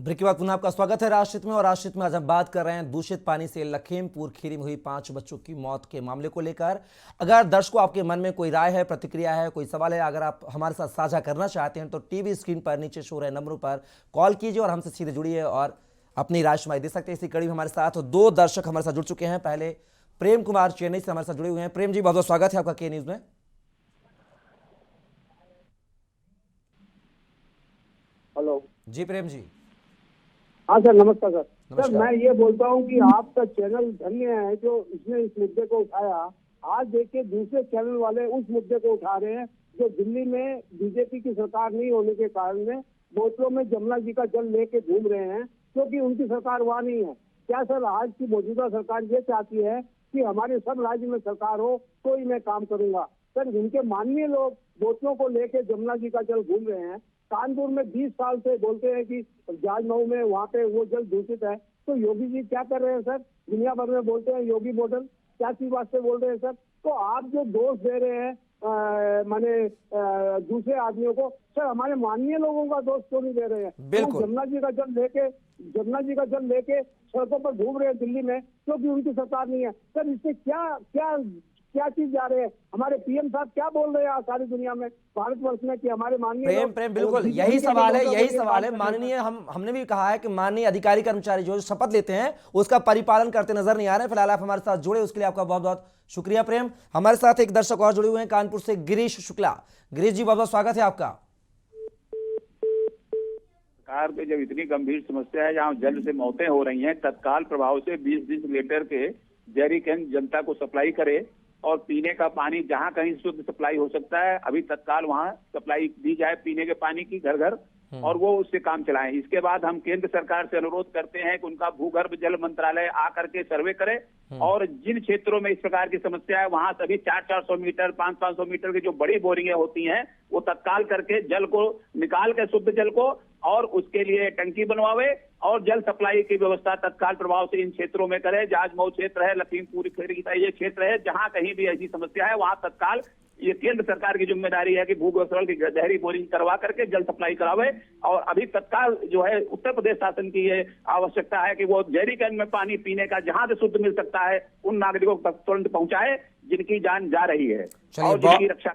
Break के बाद पुनः आपका स्वागत है राष्ट्रहित में। और राष्ट्रहित में आज हम बात कर रहे हैं दूषित पानी से लखीमपुर खीरी में हुई 5 बच्चों की मौत के मामले को लेकर। अगर दर्शकों आपके मन में कोई राय है, प्रतिक्रिया है, कोई सवाल है, अगर आप हमारे साथ साझा करना चाहते हैं तो टीवी स्क्रीन पर नीचे शो रहे नंबरों पर कॉल कीजिए और हमसे सीधे जुड़िए और अपनी राय शुमारी दे सकते हैं। इसी कड़ी में हमारे साथ 2 दर्शक हमारे साथ जुड़ चुके हैं। पहले प्रेम कुमार चेन्नई से हमारे साथ जुड़े हुए हैं। प्रेम जी, बहुत बहुत स्वागत है आपका के न्यूज में। हेलो जी प्रेम जी। हाँ सर, नमस्कार सर। सर नमस्कार। मैं ये बोलता हूँ कि आपका चैनल धन्य है जो इसने इस मुद्दे को उठाया। आज देखिए दूसरे चैनल वाले उस मुद्दे को उठा रहे हैं जो दिल्ली में बीजेपी की सरकार नहीं होने के कारण में बोतलों में जमुना जी का जल लेके घूम रहे हैं, क्योंकि उनकी सरकार वहाँ नहीं है। क्या सर आज की मौजूदा सरकार ये चाहती है कि हमारे सब राज्य में सरकार हो तो ही मैं काम करूंगा? सर उनके माननीय लोग बोतलों को लेके जमुना जी का जल घूम रहे हैं। कानपुर में 20 साल से बोलते हैं कि जाजमऊ में वहाँ पे वो जल दूषित है, तो योगी जी क्या कर रहे हैं सर? दुनिया भर में बोलते हैं योगी मॉडल, क्या चीज वास्ते बोल रहे हैं सर? तो आप जो दोष दे रहे हैं माने दूसरे आदमियों को, सर हमारे माननीय लोगों का दोष क्यों नहीं दे रहे हैं? बिल्कुल। जमुना जी का जल लेके सड़कों पर घूम रहे हैं दिल्ली में, क्योंकि उनकी सरकार नहीं है। सर इससे क्या चीज जा रहे हैं? हमारे पीएम साहब क्या बोल रहे हैं सारी दुनिया में, भारतवर्ष में, कि हमारे माननीय प्रेम बिल्कुल यही सवाल है माननीय। हमने भी कहा है कि माननीय अधिकारी कर्मचारी जो शपथ लेते हैं उसका परिपालन करते नजर नहीं आ रहे। फिलहाल आप हमारे साथ जुड़े उसके लिए आपका बहुत बहुत शुक्रिया प्रेम। हमारे साथ एक दर्शक और जुड़े हुए हैं कानपुर से, गिरीश शुक्ला। गिरीश जी, बहुत बहुत स्वागत है आपका। सरकार पे जब इतनी गंभीर समस्या है, जहाँ जल से मौतें हो रही हैं, तत्काल प्रभाव से 20-20 लीटर के जेरी कैन जनता को सप्लाई करे और पीने का पानी जहाँ कहीं शुद्ध सप्लाई हो सकता है अभी तत्काल वहाँ सप्लाई दी जाए पीने के पानी की घर घर, और वो उससे काम चलाएं। इसके बाद हम केंद्र सरकार से अनुरोध करते हैं कि उनका भूगर्भ जल मंत्रालय आकर के सर्वे करे और जिन क्षेत्रों में इस प्रकार की समस्या है वहां सभी 400-400 मीटर 500-500 मीटर की जो बड़ी बोरिंगें होती हैं वो तत्काल करके जल को निकाल के शुद्ध जल को और उसके लिए टंकी बनवावे और जल सप्लाई की व्यवस्था तत्काल प्रभाव से इन क्षेत्रों में करे। जाजमऊ क्षेत्र है, लखीमपुर खीरी ये क्षेत्र है, जहां कहीं भी ऐसी समस्या है वहां तत्काल ये केंद्र सरकार की जिम्मेदारी है कि भूगर्भ की गहरी बोरिंग करवा करके जल सप्लाई करावे। और अभी तत्काल जो है उत्तर प्रदेश शासन की ये आवश्यकता है कि वो जेरी कैन में पानी पीने का जहां से शुद्ध मिल सकता है उन नागरिकों तक तुरंत पहुंचाए जिनकी जान जा रही है और जिनकी रक्षा।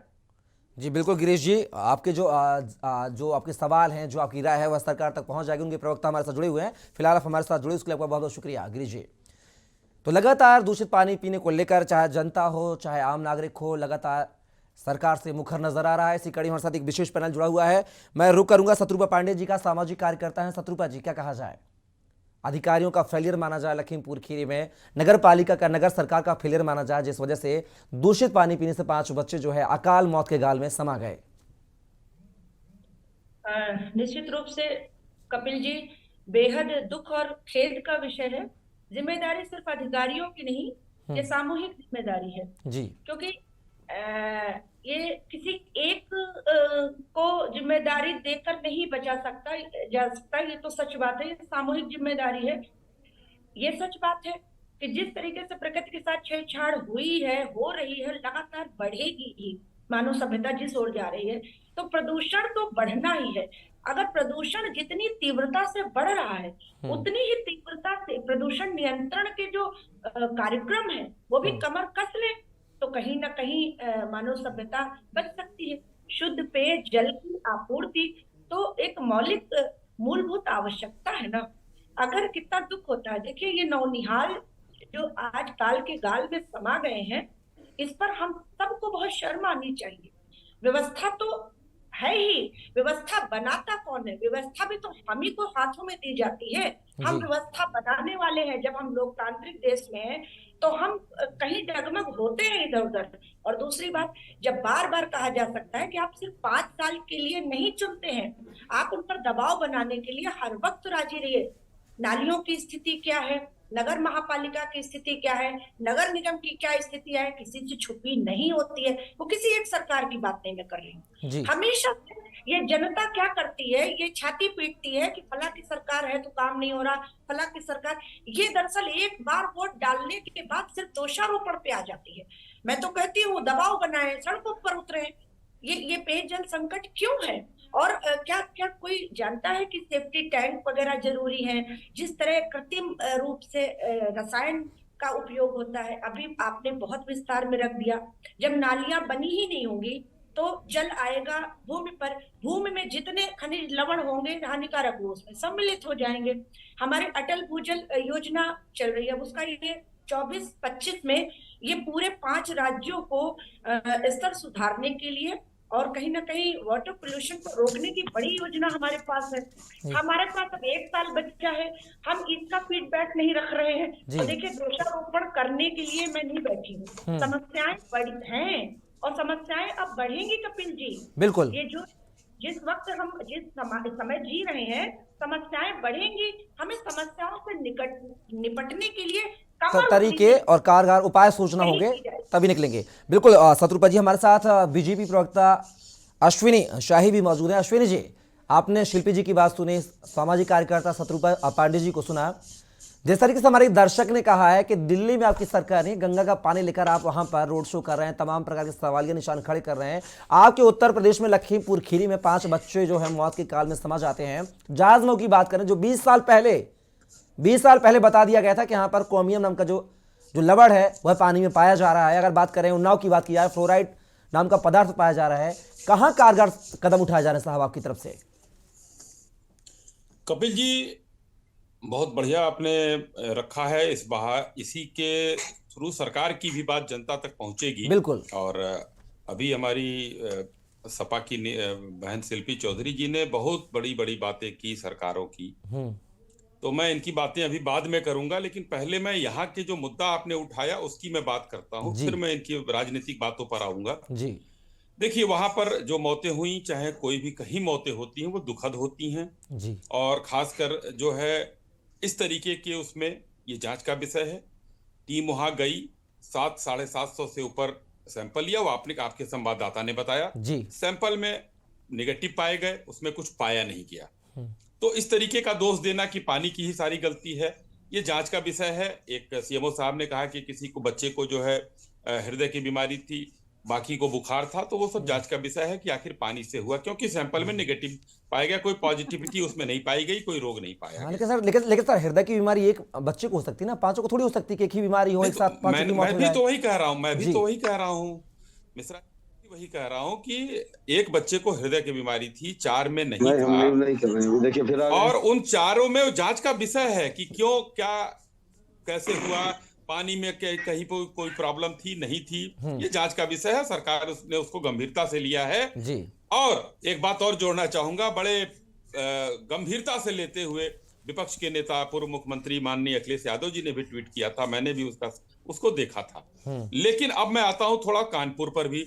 जी बिल्कुल गिरीश जी, आपके जो आपके सवाल हैं, जो आपकी राय है वह सरकार तक पहुंच जाएगी। उनके प्रवक्ता हमारे साथ जुड़े हुए हैं। फिलहाल आप हमारे साथ जुड़े उसके लिए आपका बहुत बहुत शुक्रिया गिरीश जी। तो लगातार दूषित पानी पीने को लेकर चाहे जनता हो चाहे आम नागरिक हो, लगातार सरकार से मुखर नजर आ रहा है। इसी कड़ी हमारे साथ एक विशेष पैनल जुड़ा हुआ है। मैं रुक करूंगा शत्रुपा पांडे जी का, सामाजिक कार्यकर्ता है। शत्रुपा जी, क्या कहा जाए? अधिकारियों का फेलियर माना जाए लखीमपुर खीरी में, नगर पालिका का, नगर सरकार का फेलियर माना जाए, जिस वजह से दूषित पानी पीने से 5 बच्चे जो है अकाल मौत के गाल में समा गए। निश्चित रूप से कपिल जी, बेहद दुख और खेद का विषय है। जिम्मेदारी सिर्फ अधिकारियों की नहीं, ये सामूहिक जिम्मेदारी है जी। क्योंकि ये किसी एक को जिम्मेदारी देकर नहीं बचा सकता जा सकता, ये तो सच बात है, ये सामूहिक जिम्मेदारी है। ये सच बात है कि जिस तरीके से प्रकृति के साथ छेड़छाड़ हुई है, हो रही है, लगातार बढ़ेगी ही। मानव सभ्यता जिस ओर जा रही है तो प्रदूषण तो बढ़ना ही है। अगर प्रदूषण जितनी तीव्रता से बढ़ रहा है उतनी ही तीव्रता से प्रदूषण नियंत्रण के जो कार्यक्रम है वो भी कमर कस ले तो कहीं ना कहीं मानव सभ्यता बच सकती है। शुद्ध पेय जल की आपूर्ति तो एक मौलिक मूलभूत आवश्यकता है ना। अगर कितना दुख होता है, देखिए ये नौनिहाल जो आज काल के गाल में समा गए हैं, इस पर हम सबको बहुत शर्म आनी चाहिए। व्यवस्था तो है ही, व्यवस्था बनाता कौन है? व्यवस्था भी तो हम ही को हाथों में दी जाती है। हम व्यवस्था बनाने वाले हैं। जब हम लोकतांत्रिक देश में हैं तो हम कहीं डगमग होते हैं इधर उधर। और दूसरी बात, जब बार बार कहा जा सकता है कि आप सिर्फ 5 साल के लिए नहीं चुनते हैं, आप उन पर दबाव बनाने के लिए हर वक्त राजी रहिए। नालियों की स्थिति क्या है, नगर महापालिका की स्थिति क्या है, नगर निगम की क्या स्थिति है, किसी से छुपी नहीं होती है। वो किसी एक सरकार की बात नहीं मैं कर रही हूँ। हमेशा ये जनता क्या करती है, ये छाती पीटती है कि फला की सरकार है तो काम नहीं हो रहा, फला की सरकार। ये दरअसल एक बार वोट डालने के बाद सिर्फ दोषारोपण पे आ जाती है। मैं तो कहती हूँ दबाव बनाए, सड़कों पर उतरे। ये पेयजल संकट क्यों है? और क्या क्या कोई जानता है कि सेफ्टी टैंक वगैरह जरूरी है? जिस तरह कृत्रिम रूप से रसायन का उपयोग होता है, अभी आपने बहुत विस्तार में रख दिया। जब नालियां बनी ही नहीं होंगी तो जल आएगा भूमि पर, भूमि में जितने खनिज लवण होंगे हानिकारक वो उसमें सम्मिलित हो जाएंगे। हमारे अटल भूजल योजना चल रही है, उसका ये 24-25 में ये पूरे 5 राज्यों को स्तर सुधारने के लिए और कहीं ना कहीं वाटर पोल्यूशन को रोकने की बड़ी योजना हमारे पास है। हमारे पास अब 1 साल बचा है, हम इसका फीडबैक नहीं रख रहे हैं। जी। और देखिए, दोषारोपण करने के लिए मैं नहीं बैठी हूँ, समस्याएं बड़ी हैं और समस्याएं अब बढ़ेंगी कपिल जी। बिल्कुल। ये जो जिस वक्त हम जिस समय जी रहे हैं, समस्याएं बढ़ेंगी, हमें समस्याओं से निपटने के लिए तरीके और कारगर उपाय सोचना होंगे, तभी निकलेंगे। बिल्कुल। शत्रुपा जी हमारे साथ बीजेपी प्रवक्ता अश्विनी शाही भी मौजूद है। अश्विनी जी, आपने शिल्पी जी की बात सुनी, सामाजिक कार्यकर्ता शत्रुपा पांडे जी को सुना। जिस तरीके से हमारे दर्शक ने कहा है कि दिल्ली में आपकी सरकार नहीं, गंगा का पानी लेकर आप वहां पर रोड शो कर रहे हैं, तमाम प्रकार के सवालिया निशान खड़े कर रहे हैं। आपके उत्तर प्रदेश में लखीमपुर खीरी में 5 बच्चे जो है मौत के काल में समा जाते हैं। जाजमऊ की बात करें, जो 20 साल पहले बता दिया गया था कि यहाँ पर क्रोमियम नाम का जो लवण है वह पानी में पाया जा रहा है। अगर बात करें उन्नाव की बात की जाए, फ्लोराइड नाम का पदार्थ पाया जा रहा है। कहां कारगर कदम उठाए जा रहे हैं साहब आपकी तरफ से? कपिल जी, बहुत बढ़िया आपने रखा है। इसी के थ्रू सरकार की भी बात जनता तक पहुंचेगी। बिल्कुल। और अभी हमारी सपा की बहन शिल्पी चौधरी जी ने बहुत बड़ी बड़ी बातें की सरकारों की, तो मैं इनकी बातें अभी बाद में करूंगा, लेकिन पहले मैं यहाँ के जो मुद्दा आपने उठाया उसकी मैं बात करता हूँ, फिर मैं इनकी राजनीतिक बातों पर आऊंगा। जी। देखिए, वहां पर जो मौतें हुई, चाहे कोई भी कहीं मौतें होती हैं, वो दुखद होती हैं जी। और खासकर जो है इस तरीके के उसमें ये जांच का विषय है। टीम वहां गई, 700-750 से ऊपर सैंपल लिया, वो आपके संवाददाता ने बताया जी। सैंपल में नेगेटिव पाए गए, उसमें कुछ पाया नहीं गया। तो इस तरीके का दोष देना कि पानी की ही सारी गलती है, ये जांच का विषय है। एक सीएमओ साहब ने कहा कि किसी को बच्चे को जो है हृदय की बीमारी थी, बाकी को बुखार था, तो वो सब जांच का विषय है कि आखिर पानी से हुआ, क्योंकि सैंपल में नेगेटिव पाया गया, कोई पॉजिटिविटी उसमें नहीं पाई गई, कोई रोग नहीं पाया गया। लेकिन सर हृदय की बीमारी एक बच्चे को हो सकती है ना, 5 को थोड़ी हो सकती है। एक ही बीमारी हो एक साथ 5 की मौत हो जाए। मैं भी तो वही कह रहा हूँ मिश्रा, वही कह रहा हूँ कि एक बच्चे को हृदय की बीमारी थी, 4 में नहीं था। देखिए फिर और उन 4 में जांच का विषय है कि क्यों, क्या, कैसे हुआ, पानी में कहीं पर कोई प्रॉब्लम थी, नहीं थी, ये जांच का विषय है। सरकार ने उसको गंभीरता से लिया है जी। और एक बात और जोड़ना चाहूंगा, बड़े गंभीरता से लेते हुए विपक्ष के नेता पूर्व मुख्यमंत्री माननीय अखिलेश यादव जी ने भी ट्वीट किया था, मैंने भी उसको देखा था। लेकिन अब मैं आता हूं थोड़ा कानपुर पर भी।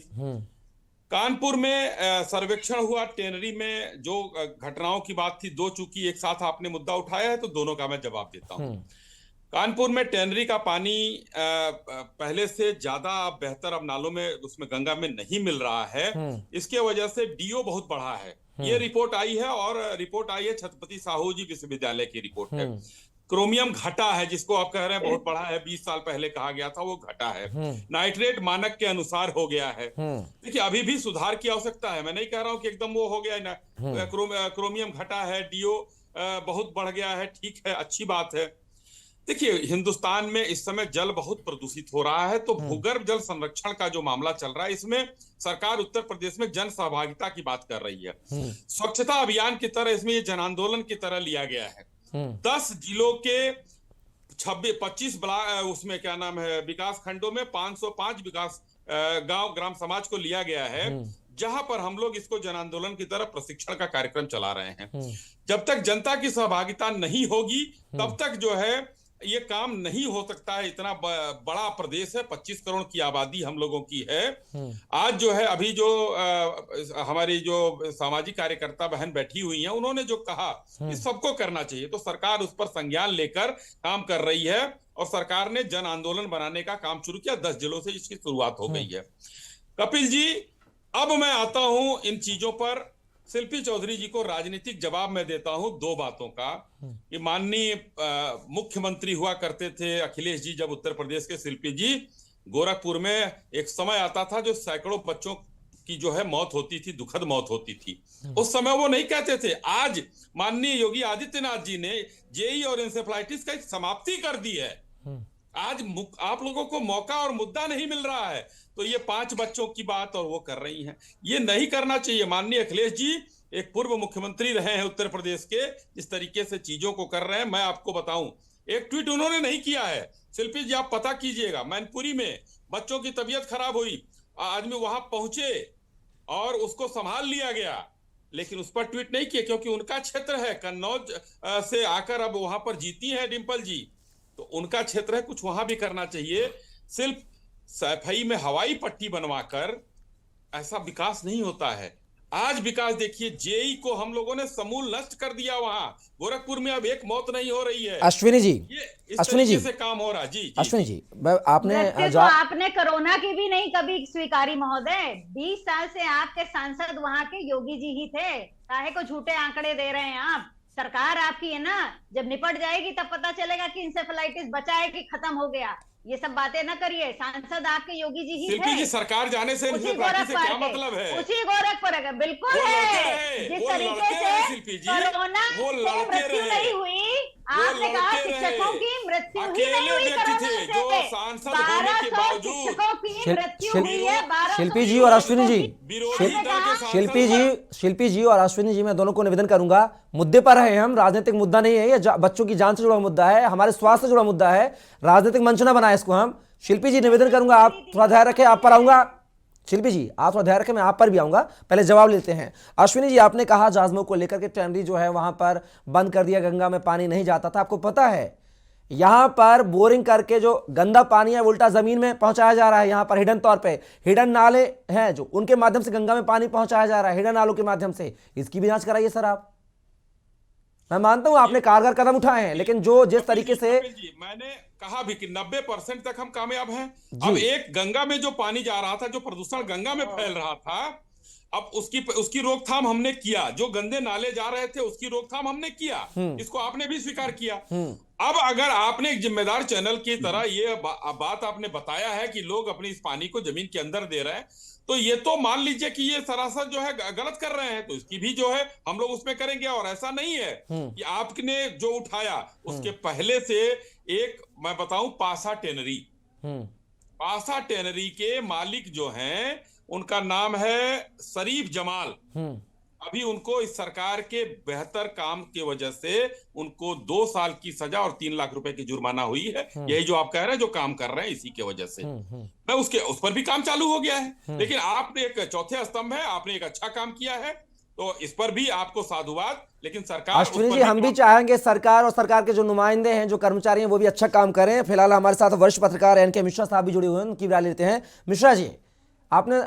कानपुर में सर्वेक्षण हुआ, टेनरी में जो घटनाओं की बात थी, 2 चूंकि एक साथ आपने मुद्दा उठाया है तो दोनों का मैं जवाब देता हूं। कानपुर में टेनरी का पानी पहले से ज्यादा बेहतर अब नालों में, उसमें गंगा में नहीं मिल रहा है। इसके वजह से डीओ बहुत बढ़ा है, ये रिपोर्ट आई है। और रिपोर्ट आई है छत्रपति साहू जी विश्वविद्यालय की रिपोर्ट है। क्रोमियम घटा है, जिसको आप कह रहे हैं बहुत बढ़ा है, 20 साल पहले कहा गया था, वो घटा है। नाइट्रेट मानक के अनुसार हो गया है। देखिए, अभी भी सुधार की आवश्यकता है, मैं नहीं कह रहा हूं कि एकदम वो हो गया ना। क्रोमियम घटा है, डीओ बहुत बढ़ गया है, ठीक है, अच्छी बात है। देखिए, हिंदुस्तान में इस समय जल बहुत प्रदूषित हो रहा है, तो भूगर्भ जल संरक्षण का जो मामला चल रहा है, इसमें सरकार उत्तर प्रदेश में जन सहभागिता की बात कर रही है। स्वच्छता अभियान की तरह इसमें ये जन आंदोलन की तरह लिया गया है। 10 जिलों के 25 ब्लॉक, उसमें क्या नाम है, विकास खंडों में 505 विकास गांव ग्राम समाज को लिया गया है, जहां पर हम लोग इसको जन आंदोलन की तरह प्रशिक्षण का कार्यक्रम चला रहे हैं। जब तक जनता की सहभागिता नहीं होगी तब तक जो है ये काम नहीं हो सकता है। इतना बड़ा प्रदेश है, 25 करोड़ की आबादी हम लोगों की है। आज जो है, अभी जो हमारी जो सामाजिक कार्यकर्ता बहन बैठी हुई हैं, उन्होंने जो कहा कि सबको करना चाहिए, तो सरकार उस पर संज्ञान लेकर काम कर रही है और सरकार ने जन आंदोलन बनाने का काम शुरू किया। 10 जिलों से इसकी शुरुआत हो गई है। कपिल जी, अब मैं आता हूं इन चीजों पर। शिल्पी चौधरी जी को राजनीतिक जवाब मैं देता हूं 2 बातों का। कि माननीय मुख्यमंत्री हुआ करते थे अखिलेश जी, जब उत्तर प्रदेश के, शिल्पी जी, गोरखपुर में एक समय आता था जो सैकड़ों बच्चों की जो है मौत होती थी, दुखद मौत होती थी। उस समय वो नहीं कहते थे। आज माननीय योगी आदित्यनाथ जी ने जेई और इंसेफ्लाइटिस का एक समाप्ति कर दी है। आज आप लोगों को मौका और मुद्दा नहीं मिल रहा है, तो ये 5 बच्चों की बात और वो कर रही हैं। ये नहीं करना चाहिए। माननीय अखिलेश जी एक पूर्व मुख्यमंत्री रहे हैं उत्तर प्रदेश के, इस तरीके से चीजों को कर रहे हैं। मैं आपको बताऊं, एक ट्वीट उन्होंने नहीं किया है। शिल्पी जी आप पता कीजिएगा, मैनपुरी में बच्चों की तबीयत खराब हुई, आदमी वहां पहुंचे और उसको संभाल लिया गया, लेकिन उस पर ट्वीट नहीं किया क्योंकि उनका क्षेत्र है। कन्नौज से आकर अब वहां पर जीती है डिंपल जी, तो उनका क्षेत्र है, कुछ वहां भी करना चाहिए। सिर्फ सफाई में हवाई पट्टी बनवाकर ऐसा विकास नहीं होता है। आज विकास देखिए, जेई को हम लोगों ने समूल नष्ट कर दिया। वहां गोरखपुर में अब एक मौत नहीं हो रही है। अश्विनी जी, ये इस अश्विनी जी तरीके से काम हो रहा है। जी अश्विनी जी, आपने मृत्यु जो तो आपने कोरोना की भी नहीं कभी स्वीकारी महोदय। 20 साल से आपके सांसद वहां के योगी जी ही थे, काहे को झूठे आंकड़े दे रहे हैं आप। सरकार आपकी है ना, जब निपट जाएगी तब पता चलेगा कि इंसेफेलाइटिस बचा है कि खत्म हो गया। ये सब बातें ना करिए, सांसद आपके योगी जी ही थे। शिल्पी जी सरकार जाने से उसी इंसेफ्लाइटिस से क्या गोरखपुर मतलब है? उसी गोरखपुर है, बिल्कुल वो लड़ते है। रहे, जिस वो तरीके लड़ते रहे से शिल्पी जी, कोरोना वो से लड़ते मृत्यु रहे। नहीं हुई, वो आपने कहा लड़ते शिक्षकों रहे। की मृत्यु ही अकेले नहीं हुई व्यक्ति कोरोना थे जो से। सांसद होने के 1200 बावजूद शिक्षकों की मृत्यु हुई है। 1200 शिल्पी जी और अश्विनी जी, विरोधी दल के सांसद शिल्पी जी और अश्विनी जी, मैं दोनों को निवेदन करूंगा, मुद्दे पर है हम, राजनीतिक मुद्दा नहीं है ये, बच्चों की जान से जुड़ा मुद्दा है, हमारे स्वास्थ्य से जुड़ा मुद्दा है, राजनीतिक मंच ना बनाए इसको हम। शिल्पी जी निवेदन करूंगा, आप थोड़ा ध्यान रखें, आप पर आऊंगा। शिल्पी जी आप थोड़ा ध्यान रखें, मैं आप पर भी आऊंगा, पहले जवाब लेते हैं। अश्विनी जी, आपने कहा जाजमऊ को लेकर के टैनरी जो है वहां पर बंद कर दिया, गंगा में पानी नहीं जाता था। आपको पता है यहां पर बोरिंग करके जो गंदा पानी है उल्टा जमीन में पहुंचाया जा रहा है। यहां पर हिडन तौर पे हिडन नाले हैं जो उनके माध्यम से गंगा में पानी पहुंचाया जा रहा है, हिडन नालों के माध्यम से। इसकी भी जांच कराइए सर आप। मैं मानता हूं आपने कारगर कदम उठाए हैं, लेकिन जो जिस तरीके से मैंने कहा भी कि 90% तक हम कामयाब हैं। अब एक गंगा में जो पानी जा रहा था, जो प्रदूषण गंगा में फैल रहा था, अब उसकी रोकथाम हमने किया। जो गंदे नाले जा रहे थे उसकी रोकथाम हमने किया, इसको आपने भी स्वीकार किया। अब अगर आपने एक जिम्मेदार चैनल की तरह ये बात आपने बताया है कि लोग अपने इस पानी को जमीन के अंदर दे रहे हैं, तो ये तो मान लीजिए कि ये सरासर जो है गलत कर रहे हैं, तो इसकी भी जो है हम लोग उसमें करेंगे। और ऐसा नहीं है कि आपने जो उठाया उसके पहले से एक मैं बताऊं, पासा टेनरी के मालिक जो हैं उनका नाम है शरीफ जमाल। अभी उनको इस सरकार के बेहतर काम की वजह से उनको 2 साल की सजा और 3 लाख रुपए की जुर्माना हुई है। यही जो आप कह रहे हैं, जो काम कर रहे हैं इसी की वजह से। मैं उस पर भी काम चालू हो गया है। लेकिन आपने एक चौथे स्तंभ है, आपने एक अच्छा काम किया है, तो इस पर भी आपको साधुवाद। लेकिन सरकार, अश्विनी जी, हम भी चाहेंगे सरकार और सरकार के जो नुमाइंदे हैं, जो कर्मचारी हैं, वो भी अच्छा काम करें। फिलहाल हमारे साथ वरिष्ठ पत्रकार एन के मिश्रा साहब भी जुड़े हुए हैं, उनकी राय लेते हैं। मिश्रा जी, आपने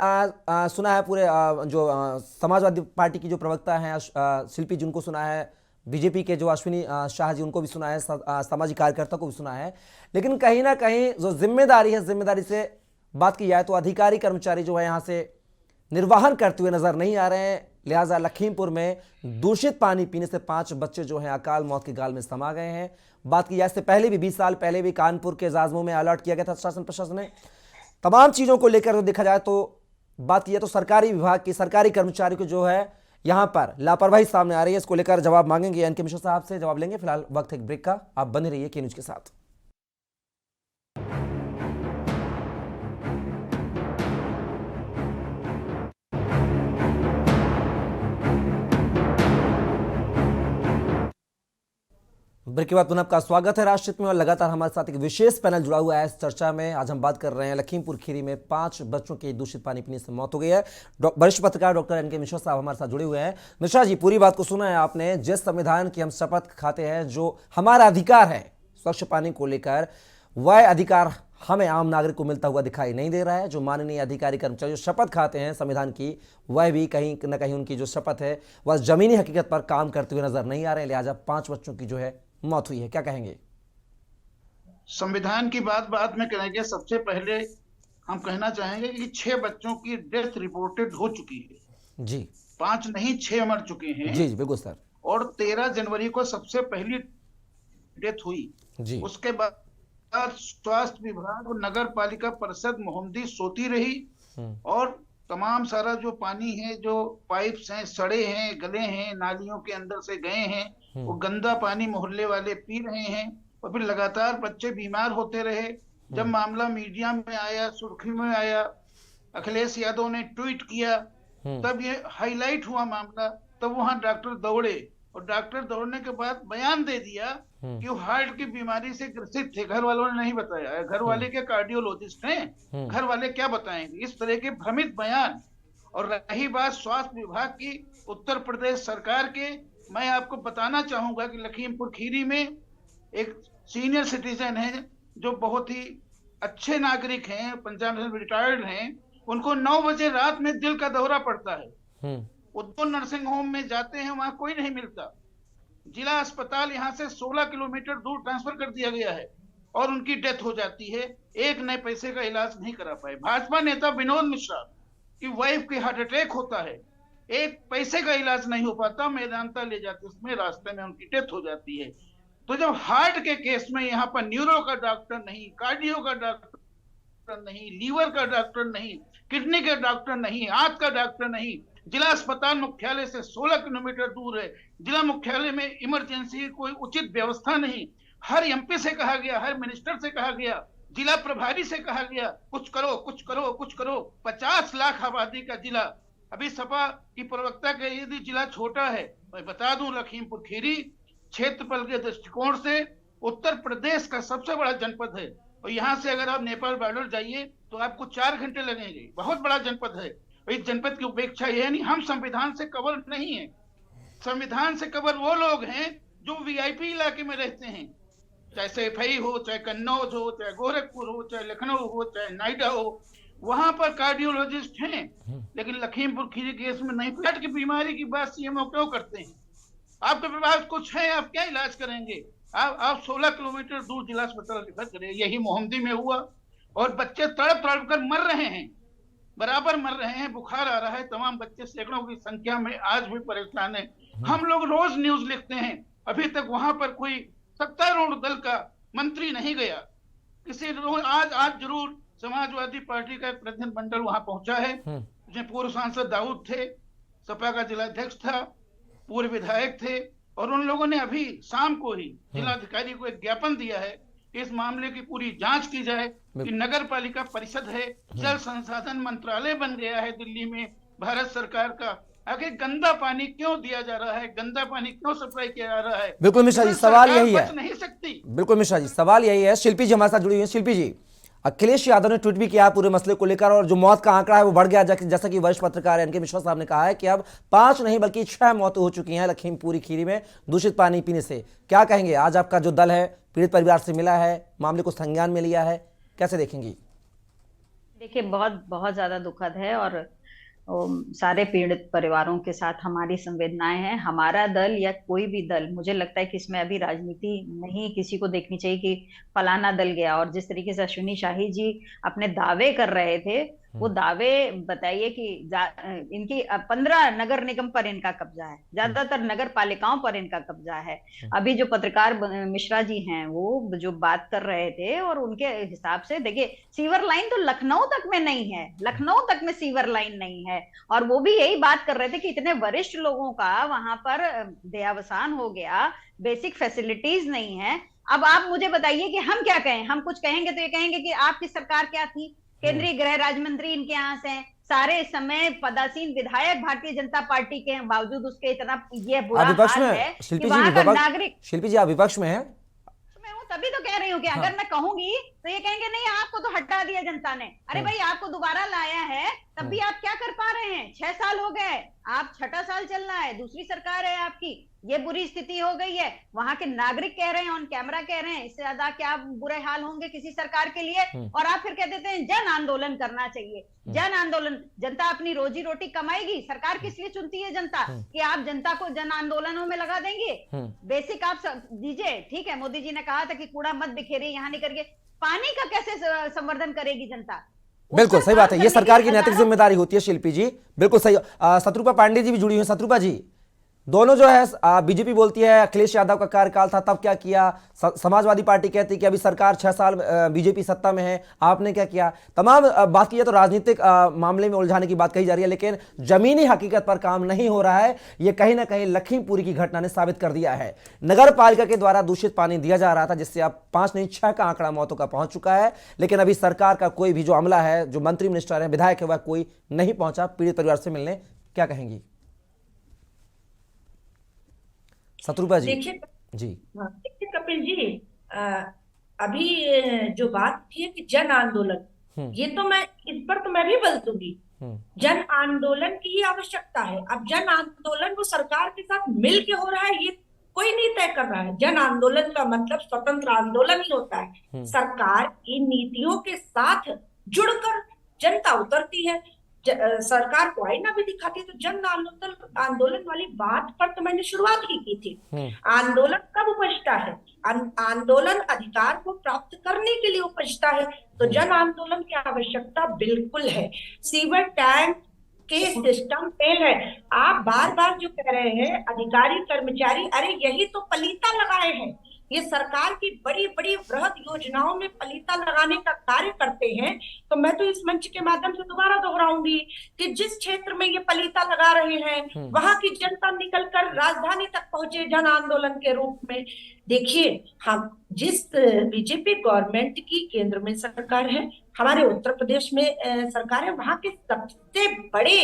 सुना है पूरे जो समाजवादी पार्टी की जो प्रवक्ता हैं शिल्पी जी, उनको सुना है, बीजेपी के जो अश्विनी शाह जी, उनको भी सुना है, सामाजिक कार्यकर्ता को भी सुना है। लेकिन कहीं ना कहीं जो जिम्मेदारी है, जिम्मेदारी से बात की जाए तो अधिकारी कर्मचारी जो है यहाँ से निर्वाहन करते हुए नजर नहीं आ रहे हैं। लिहाजा लखीमपुर में दूषित पानी पीने से 5 बच्चे जो हैं अकाल मौत के गाल में समा गए हैं। बात की जाए इससे पहले भी 20 साल पहले भी कानपुर के जाजमऊ में अलर्ट किया गया था शासन प्रशासन ने। तमाम चीज़ों को लेकर देखा जाए तो बात की जाए तो सरकारी विभाग की, सरकारी कर्मचारी को जो है यहाँ पर लापरवाही सामने आ रही है। इसको लेकर जवाब मांगेंगे एन के मिश्रा साहब से, जवाब लेंगे। फिलहाल वक्त एक ब्रेक का, आप बने रहिए के न्यूज के साथ। ब्रेक के बाद पुनः आपका स्वागत है राष्ट्रहित में, और लगातार हमारे साथ एक विशेष पैनल जुड़ा हुआ है इस चर्चा में। आज हम बात कर रहे हैं लखीमपुर खीरी में 5 बच्चों की दूषित पानी पीने से मौत हो गई है। वरिष्ठ पत्रकार डॉक्टर एन के मिश्रा साहब हमारे साथ जुड़े हुए हैं। मिश्रा जी, पूरी बात को सुना है आपने। जिस संविधान की हम शपथ खाते हैं, जो हमारा अधिकार है स्वच्छ पानी को लेकर, वह अधिकार हमें आम नागरिक को मिलता हुआ दिखाई नहीं दे रहा है। जो माननीय अधिकारी कर्मचारी जो शपथ खाते हैं संविधान की, वह भी कहीं न कहीं उनकी जो शपथ है वह जमीनी हकीकत पर काम करते हुए नजर नहीं आ रहे हैं। लिहाजा 5 बच्चों की जो है मौत हुई है, क्या कहेंगे? संविधान की बात बाद में करेंगे। सबसे पहले हम कहना चाहेंगे कि 6 बच्चों की डेथ रिपोर्टेड हो चुकी है जी। 5 नहीं 6 मर चुके हैं जी बिल्कुल सर। और 13 जनवरी को सबसे पहली डेथ हुई जी। उसके बाद स्वास्थ्य विभाग और नगर पालिका परिषद मोहम्मदी सोती रही और तमाम सारा जो पानी है, जो पाइप्स हैं, सड़े हैं, गले हैं, नालियों के अंदर से गए हैं, वो गंदा पानी मोहल्ले वाले पी रहे हैं। और फिर लगातार बच्चे बीमार होते रहे। जब मामला मीडिया में आया, सुर्खी में आया, अखिलेश यादव ने ट्वीट किया, तब ये हाईलाइट हुआ मामला। तब वहां डॉक्टर दौड़े और डॉक्टर दौड़ने के बाद बयान दे दिया कि वो हार्ट की बीमारी से ग्रसित थे। घर वालों ने नहीं बताया। घर वाले के कार्डियोलॉजिस्ट हैं, घर वाले क्या बताएंगे? इस तरह के भ्रमित बयान। और रही बात स्वास्थ्य विभाग की, उत्तर प्रदेश सरकार के, मैं आपको बताना चाहूंगा कि लखीमपुर खीरी में एक सीनियर सिटीजन है जो बहुत ही अच्छे नागरिक हैं, पंजाब से रिटायर्ड हैं। उनको 9 बजे रात में दिल का दौरा पड़ता है। वो 2 नर्सिंग होम में जाते हैं, वहां कोई नहीं मिलता। जिला अस्पताल यहाँ से 16 किलोमीटर दूर ट्रांसफर कर दिया गया है और उनकी डेथ हो जाती है। एक नए पैसे का इलाज नहीं करा पाए। भाजपा नेता विनोद मिश्रा की वाइफ की हार्ट अटैक होता है, एक पैसे का इलाज नहीं हो पाता, मेदांता ले जाते उसमें, रास्ते में उनकी डेथ हो जाती है। तो जब हार्ट के केस में यहाँ पर न्यूरो का डॉक्टर नहीं, कार्डियो का डॉक्टर नहीं, लीवर का डॉक्टर नहीं, किडनी के डॉक्टर नहीं, आंत का डॉक्टर नहीं, जिला अस्पताल मुख्यालय से 16 किलोमीटर दूर है, जिला मुख्यालय में इमरजेंसी कोई उचित व्यवस्था नहीं। हर एमपी से कहा गया, हर मिनिस्टर से कहा गया, जिला प्रभारी से कहा गया, कुछ करो कुछ करो कुछ करो। 50 लाख आबादी का जिला। अभी सपा की प्रवक्ता के यदि जिला छोटा है, मैं बता दूं लखीमपुर खीरी क्षेत्रफल के दृष्टिकोण से उत्तर प्रदेश का सबसे बड़ा जनपद है। और यहाँ से अगर आप नेपाल बॉर्डर जाइए तो आपको 4 घंटे लगेंगे। बहुत बड़ा जनपद है। इस जनपद की उपेक्षा यह नहीं, हम संविधान से कवर नहीं है। संविधान से कवर वो लोग हैं जो वीआईपी इलाके में रहते हैं, चाहे सैफई हो, चाहे कन्नौज हो, चाहे गोरखपुर हो, चाहे लखनऊ हो, चाहे नोएडा हो, वहां पर कार्डियोलॉजिस्ट हैं। लेकिन लखीमपुर खीरी केस में नहीं। हार्ट की बीमारी की बात सीएमओ क्यों करते हैं? आपके पास कुछ है, आप क्या इलाज करेंगे? आप 16 किलोमीटर दूर जिला अस्पताल रेफर करें। यही मोहम्मदी में हुआ और बच्चे तड़प तड़प कर मर रहे हैं, बराबर मर रहे हैं। बुखार आ रहा है, तमाम बच्चे सैकड़ों की संख्या में आज भी परेशान है। हम लोग रोज न्यूज लिखते हैं, अभी तक वहां पर कोई सत्तारूढ़ दल का मंत्री नहीं गया। किसी आज जरूर समाजवादी पार्टी का एक प्रतिनिधिमंडल वहां पहुंचा है, जिसमें पूर्व सांसद दाऊद थे, सपा का जिलाध्यक्ष था, पूर्व विधायक थे। और उन लोगों ने अभी शाम को ही जिलाधिकारी को एक ज्ञापन दिया है कि इस मामले की पूरी जांच की जाए कि नगर पालिका परिषद है, जल संसाधन मंत्रालय बन गया है दिल्ली में भारत सरकार का, आखिर गंदा पानी क्यों दिया जा रहा है, गंदा पानी क्यों सप्लाई किया जा रहा है? बिल्कुल मिश्रा जी, सवाल यही है। नहीं सकती। बिल्कुल मिश्रा जी, सवाल यही है। शिल्पी जी हमारे साथ जुड़ी हुई है। शिल्पी जी, अखिलेश यादव ने ट्वीट भी किया पूरे मसले को लेकर और जो मौत का आंकड़ा है वो बढ़ गया, जैसा कि वरिष्ठ पत्रकार एनके मिश्रा साहब ने कहा है कि अब 5 नहीं बल्कि 6 मौतें हो चुकी हैं लखीमपुर खीरी में दूषित पानी पीने से। क्या कहेंगे? आज आपका जो दल है पीड़ित परिवार से मिला है, मामले को संज्ञान में लिया है, कैसे देखेंगी? देखिए, बहुत बहुत ज्यादा दुखद है और सारे पीड़ित परिवारों के साथ हमारी संवेदनाएं हैं। हमारा दल या कोई भी दल, मुझे लगता है कि इसमें अभी राजनीति नहीं किसी को देखनी चाहिए कि फलाना दल गया। और जिस तरीके से अश्विनी शाही जी अपने दावे कर रहे थे, वो दावे बताइए कि इनकी 15 नगर निगम पर इनका कब्जा है, ज्यादातर नगर पालिकाओं पर इनका कब्जा है। अभी जो पत्रकार मिश्रा जी हैं वो जो बात कर रहे थे और उनके हिसाब से देखिए, सीवर लाइन तो लखनऊ तक में नहीं है, लखनऊ तक में सीवर लाइन नहीं है। और वो भी यही बात कर रहे थे कि इतने वरिष्ठ लोगों का वहां पर देहावसान हो गया, बेसिक फैसिलिटीज नहीं है। अब आप मुझे बताइए कि हम क्या कहें? हम कुछ कहेंगे तो ये कहेंगे कि आपकी सरकार क्या थी, केंद्रीय गृह राज्य मंत्री इनके यहाँ से सारे समय पदासीन विधायक भारतीय जनता पार्टी के हैं, बावजूद उसके इतना ये बुरा हाल है कि वहां का नागरिक। शिल्पी जी, आप विपक्ष में हैं? मैं हूँ, तभी तो कह रही हूँ कि अगर मैं कहूंगी तो ये कहेंगे नहीं, आपको तो हटा दिया जनता ने। अरे भाई, आपको दोबारा लाया है, तब भी आप क्या कर पा रहे हैं? 6 साल हो गए, आप 6ठा साल चल रहा है, दूसरी सरकार है आपकी, ये बुरी स्थिति हो गई है। वहां के नागरिक कह रहे हैं, ऑन कैमरा कह रहे हैं, इससे ज्यादा क्या बुरे हाल होंगे किसी सरकार के लिए? और आप फिर कह देते हैं जन आंदोलन करना चाहिए। जन आंदोलन, जनता अपनी रोजी रोटी कमाएगी, सरकार किस लिए चुनती है जनता? कि आप जनता को जन आंदोलनों में लगा देंगे? बेसिक आप दीजिए, ठीक है, मोदी जी ने कहा था कि कूड़ा मत बिखेरिए, यहाँ नहीं करके पानी का कैसे संवर्धन करेगी जनता? बिल्कुल सही बात है, ये सरकार की नैतिक जिम्मेदारी होती है। शिल्पी जी बिल्कुल सही। शत्रुपा पांडे जी भी जुड़ी हुई है। शत्रुपा जी, दोनों जो है बीजेपी बोलती है अखिलेश यादव का कार्यकाल था तब क्या किया, समाजवादी पार्टी कहती है कि अभी सरकार 6 साल बीजेपी सत्ता में है, आपने क्या किया। तमाम बात की है तो राजनीतिक मामले में उलझाने की बात कही जा रही है, लेकिन जमीनी हकीकत पर काम नहीं हो रहा है। यह कहीं ना कहीं लखीमपुर की घटना ने साबित कर दिया है। नगर पालिका के द्वारा दूषित पानी दिया जा रहा था, जिससे अब 5 नहीं 6 का आंकड़ा मौतों का पहुंच चुका है, लेकिन अभी सरकार का कोई भी जो अमला है, जो मंत्री मिनिस्टर है, विधायक है, वह कोई नहीं पहुंचा पीड़ित परिवार से मिलने। क्या कहेंगी शत्रुपा जी? देखिए जी देखिए कपिल जी, अभी जो बात थी कि जन आंदोलन, ये तो मैं इस पर तो मैं भी बल दूंगी। जन आंदोलन की ही आवश्यकता है। अब जन आंदोलन वो सरकार के साथ मिल के हो रहा है, ये कोई नहीं तय कर रहा है। जन आंदोलन का मतलब स्वतंत्र आंदोलन ही होता है। सरकार की नीतियों के साथ जुड़कर जनता उतरती है, सरकार को आईना भी दिखाती है। तो जन आंदोलन वाली बात पर तो मैंने शुरुआत ही की थी। आंदोलन कब उपजता है? आंदोलन अधिकार को प्राप्त करने के लिए उपजता है। तो जन आंदोलन की आवश्यकता बिल्कुल है। सीवर टैंक के सिस्टम फेल है। आप बार बार जो कह रहे हैं अधिकारी कर्मचारी, अरे यही तो पलीता लगाए हैं। ये सरकार की बड़ी बड़ी वृहद योजनाओं में पलीता लगाने का कार्य करते हैं। तो मैं तो इस मंच के माध्यम से दोबारा दोहराऊंगी कि जिस क्षेत्र में ये पलीता लगा रहे हैं, वहां की जनता निकलकर राजधानी तक पहुंचे जन आंदोलन के रूप में। देखिए, हम जिस बीजेपी गवर्नमेंट की केंद्र में सरकार है, हमारे उत्तर प्रदेश में सरकार है, वहां के सबसे बड़े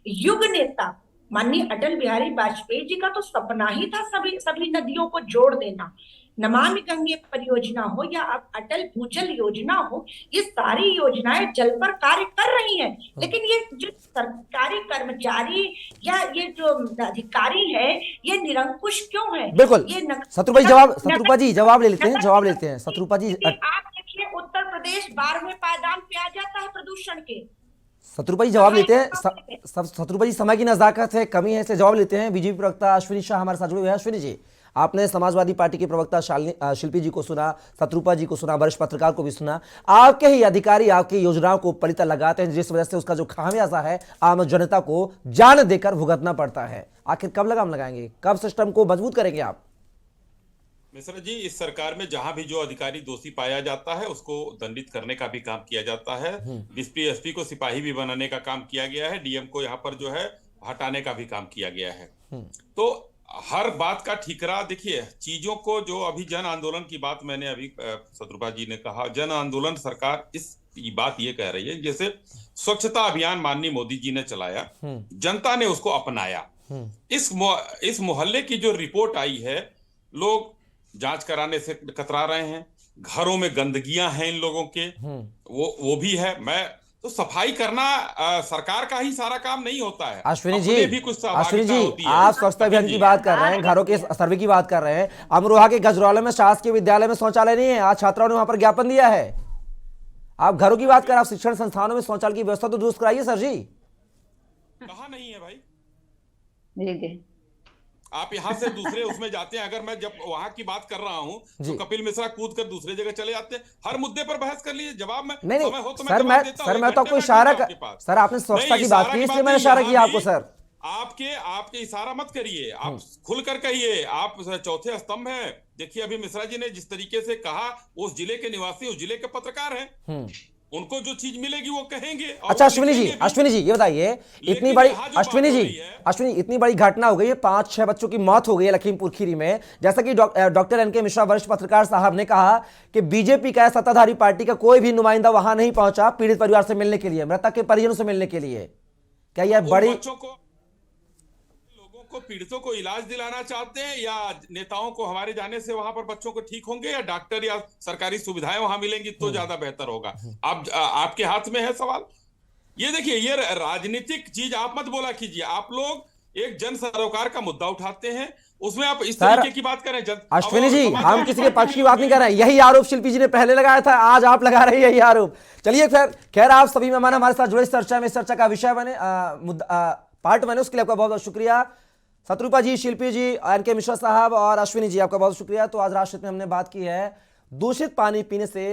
युग नेता माननीय अटल बिहारी वाजपेयी जी का तो सपना ही था सभी नदियों को जोड़ देना। नमामि गंगे परियोजना हो या अटल भूजल योजना हो, ये सारी योजनाएं जल पर कार्य कर रही हैं। लेकिन ये जो सरकारी कर्मचारी या ये जो अधिकारी है, ये निरंकुश क्यों है? बिल्कुल। ये शत्रुपा जी जवाब ले लेते हैं शत्रुपा जी। आप देखिए, उत्तर प्रदेश 12वें पायदान पे आ जाता है प्रदूषण के। शत्रुपा जी जवाब लेते हैं। शत्रुपा जी, समय की नजाकत है, कमी है, इसलिए जवाब लेते हैं। बीजेपी प्रवक्ता अश्विनी शाह हमारे साथ जुड़े हुए हैं। अश्विनी जी, आपने समाजवादी पार्टी के प्रवक्ता शिल्पी जी को सुना, शत्रुपा जी को सुना, वरिष्ठ पत्रकार को भी सुना। आपके ही अधिकारी आपकी योजनाओं को पलीता लगाते हैं, जिस वजह से उसका जो खामियाजा है आम जनता को जान देकर भुगतना पड़ता है। आखिर कब लगाम लगाएंगे, कब सिस्टम को मजबूत करेंगे आप? मिश्रा जी, इस सरकार में जहां भी जो अधिकारी दोषी पाया जाता है उसको दंडित करने का भी काम किया जाता है। डीएसपी एसपी को सिपाही भी बनाने का काम किया गया है। डीएम को यहाँ पर जो है हटाने का भी काम किया गया है। तो हर बात का ठिकरा, देखिए चीजों को, जो अभी जन आंदोलन की बात मैंने अभी शत्रुपा जी ने कहा, जन आंदोलन सरकार इस बात ये कह रही है, जैसे स्वच्छता अभियान माननीय मोदी जी ने चलाया, जनता ने उसको अपनाया। इस मोहल्ले की जो रिपोर्ट आई है, लोग जांच कराने से कतरा रहे हैं। घरों में गंदगियां हैं इन लोगों के, वो भी है। मैं तो सफाई करना सरकार का ही सारा काम नहीं होता है। अश्विनी जी, होती है। आप स्वच्छता अभियान की बात कर रहे हैं, घरों के सर्वे की बात कर रहे हैं। अमरोहा के गजरौला में शासकीय विद्यालय में शौचालय नहीं है, आज छात्राओं ने वहां पर ज्ञापन दिया है। आप घरों की बात कर, आप शिक्षण संस्थानों में शौचालय की व्यवस्था तो दुरुस्त कराइए सर जी। कहाँ नहीं है भाई? जी, आप यहाँ से दूसरे उसमें जाते हैं। अगर मैं जब वहां की बात कर रहा हूँ तो कपिल मिश्रा कूद कर दूसरे जगह चले जाते हैं। हर मुद्दे पर बहस कर लीजिए, जवाब में नहीं समय हो तो सर मैं तो आपको इशारा सर, आपने स्वच्छता की बात की इसलिए मैंने इशारा किया आपको सर। आपके इशारा मत करिए, आप खुलकर कहिए। आप चौथे स्तंभ हैं। देखिए, अभी मिश्रा जी ने जिस तरीके से कहा, उस जिले के निवासी, उस जिले के पत्रकार हैं, उनको जो चीज मिलेगी वो कहेंगे। अच्छा अश्विनी जी ये बताइए, इतनी बड़ी इतनी बड़ी घटना हो गई है, 5-6 बच्चों की मौत हो गई है लखीमपुर खीरी में। जैसा कि डॉक्टर एनके मिश्रा वरिष्ठ पत्रकार साहब ने कहा कि बीजेपी का सत्ताधारी पार्टी का कोई भी नुमाइंदा वहां नहीं पहुंचा पीड़ित परिवार से मिलने के लिए, मृतक के परिजनों से मिलने के लिए। क्या यह बड़ी पीड़ितों को इलाज दिलाना चाहते हैं, या नेताओं को हमारे जाने से वहां पर बच्चों को ठीक होंगे, या डॉक्टर या सरकारी सुविधाएं वहां मिलेंगी तो ज्यादा बेहतर होगा? आपके हाथ में है सवाल। ये देखिए, ये राजनीतिक चीज आप मत बोला कीजिए। आप लोग एक जन सरोकार का मुद्दा उठाते हैं, उसमें आप इस तरीके की बात करें। अश्विनी जी, हम किसी के पक्ष की बात नहीं कर रहे हैं। यही आरोप शिल्पी जी ने पहले लगाया था, आज आप लगा रहे हैं यही आरोप। चलिए खैर आप सभी मेहमान हमारे साथ जुड़े, चर्चा में, चर्चा का विषय बने, पार्ट बने, उसके लिए आपका बहुत बहुत शुक्रिया। शत्रुपा जी, शिल्पी जी, एनके मिश्रा साहब और अश्विनी जी, आपका बहुत शुक्रिया। तो आज राष्ट्र में हमने बात की है दूषित पानी पीने से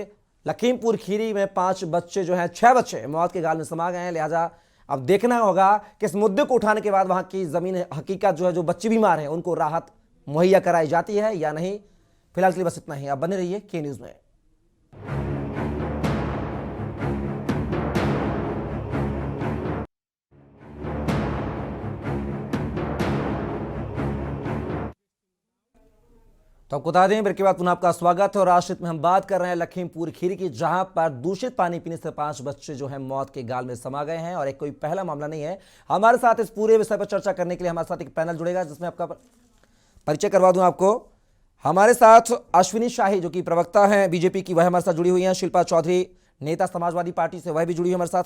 लखीमपुर खीरी में 5 बच्चे जो हैं, 6 बच्चे मौत के गाल में समा गए हैं। लिहाजा अब देखना होगा कि इस मुद्दे को उठाने के बाद वहां की जमीन हकीकत जो है, जो बच्चे बीमार हैं उनको राहत मुहैया कराई जाती है या नहीं। फिलहाल के लिए बस इतना ही। आप बने रहिए के न्यूज में। तो आपको बता दें, ब्रेक के बाद पुनः आपका स्वागत है और आश्रित में हम बात कर रहे हैं लखीमपुर खीरी की, जहां पर दूषित पानी पीने से 5 बच्चे जो हैं मौत के गाल में समा गए हैं। और एक कोई पहला मामला नहीं है। हमारे साथ इस पूरे विषय पर चर्चा करने के लिए हमारे साथ एक पैनल जुड़ेगा, जिसमें आपका परिचय करवा दूं आपको। हमारे साथ अश्विनी शाही जो कि प्रवक्ता हैं बीजेपी की, वह हमारे साथ जुड़ी हुई हैं। शिल्पा चौधरी नेता समाजवादी पार्टी से, वह भी जुड़ी हुई हमारे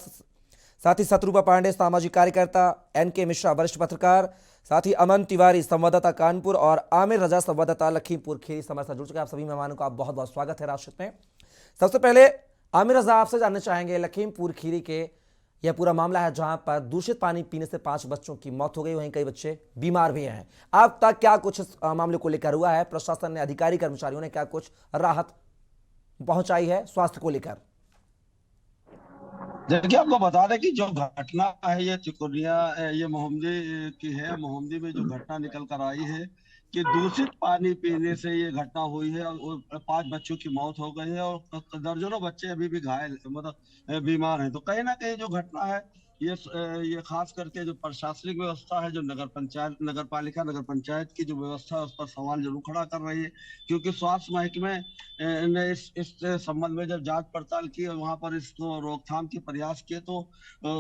साथ ही शत्रुपा पांडे सामाजिक कार्यकर्ता, NK मिश्रा वरिष्ठ पत्रकार, साथ ही अमन तिवारी संवाददाता कानपुर और आमिर रजा संवाददाता लखीमपुर खीरी हमारे साथ जुड़ चुके हैं। आप सभी मेहमानों का बहुत बहुत स्वागत है राष्ट्र में। सबसे पहले आमिर रजा, आपसे जानना चाहेंगे लखीमपुर खीरी के यह पूरा मामला है जहां पर दूषित पानी पीने से 5 बच्चों की मौत हो गई, वहीं कई बच्चे बीमार भी हैं। अब तक क्या कुछ इस मामले को लेकर हुआ है? प्रशासन ने, अधिकारी कर्मचारियों ने क्या कुछ राहत पहुंचाई है स्वास्थ्य को लेकर? देखिए, आपको बता दें कि जो घटना है ये चिकुनिया, ये मोहम्मदी की है। मोहम्मदी में जो घटना निकल कर आई है कि दूषित पानी पीने से ये घटना हुई है और 5 बच्चों की मौत हो गई है और दर्जनों बच्चे अभी भी घायल, मतलब बीमार हैं। तो कहीं ना कहीं जो घटना है ये खास करके जो प्रशासनिक व्यवस्था है, जो नगर पंचायत, नगर पालिका, नगर पंचायत की जो व्यवस्था है, उस पर सवाल जरूर खड़ा कर रही है। क्योंकि स्वास्थ्य महकमे ने इस संबंध में जब जांच पड़ताल की और वहां पर इसको रोकथाम के प्रयास किए तो